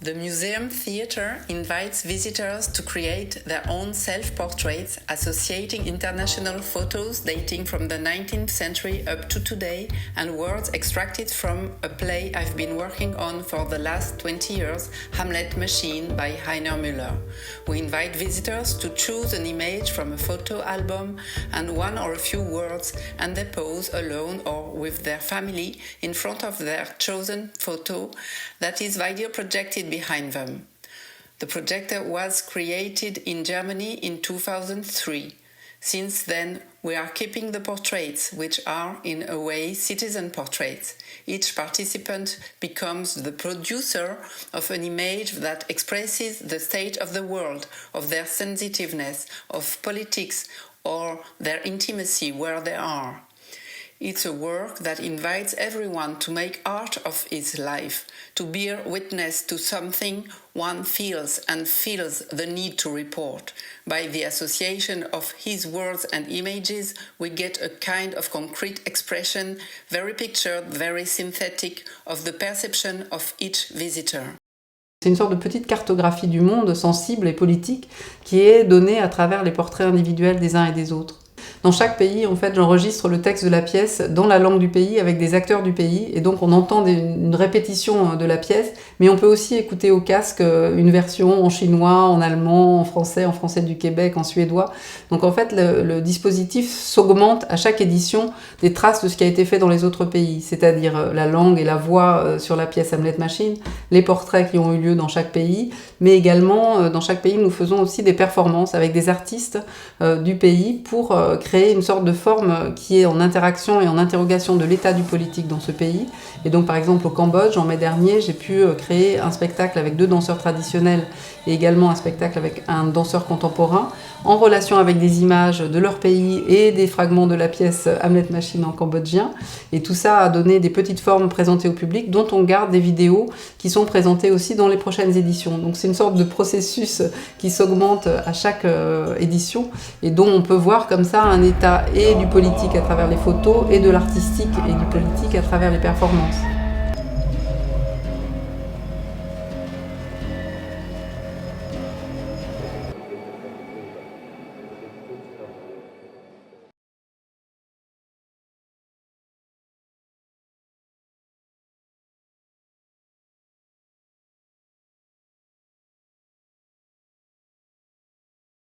The Museum Theatre invites visitors to create their own self-portraits, associating international photos dating from the 19th century up to today and words extracted from a play I've been working on for the last 20 years, Hamlet Machine by Heiner Müller. We invite visitors to choose an image from a photo album and one or a few words, and they pose alone or with their family in front of their chosen photo that is video projected behind them. The projector was created in Germany in 2003. Since then, we are keeping the portraits, which are, in a way, citizen portraits. Each participant becomes the producer of an image that expresses the state of the world, of their sensitiveness, of politics, or their intimacy where they are. It's a work that invites everyone to make art of his life, to bear witness to something one feels and feels the need to report. By the association of his words and images, we get a kind of concrete expression, very pictured, very synthetic, of the perception of each visitor. C'est une sorte de petite cartographie du monde sensible et politique qui est donnée à travers les portraits individuels des uns et des autres. Dans chaque pays, en fait, j'enregistre le texte de la pièce dans la langue du pays avec des acteurs du pays et donc on entend une répétition de la pièce, mais on peut aussi écouter au casque une version en chinois, en allemand, en français du Québec, en suédois. Donc en fait, le dispositif s'augmente à chaque édition des traces de ce qui a été fait dans les autres pays, c'est-à-dire la langue et la voix sur la pièce Hamlet Machine, les portraits qui ont eu lieu dans chaque pays, mais également dans chaque pays, nous faisons aussi des performances avec des artistes du pays pour créer une sorte de forme qui est en interaction et en interrogation de l'état du politique dans ce pays. Et donc par exemple au Cambodge, en mai dernier, j'ai pu créer un spectacle avec 2 danseurs traditionnels et également un spectacle avec un danseur contemporain en relation avec des images de leur pays et des fragments de la pièce Hamlet Machine en cambodgien. Et tout ça a donné des petites formes présentées au public dont on garde des vidéos qui sont présentées aussi dans les prochaines éditions. Donc c'est une sorte de processus qui s'augmente à chaque édition et dont on peut voir comme ça un état et du politique à travers les photos et de l'artistique et du politique à travers les performances.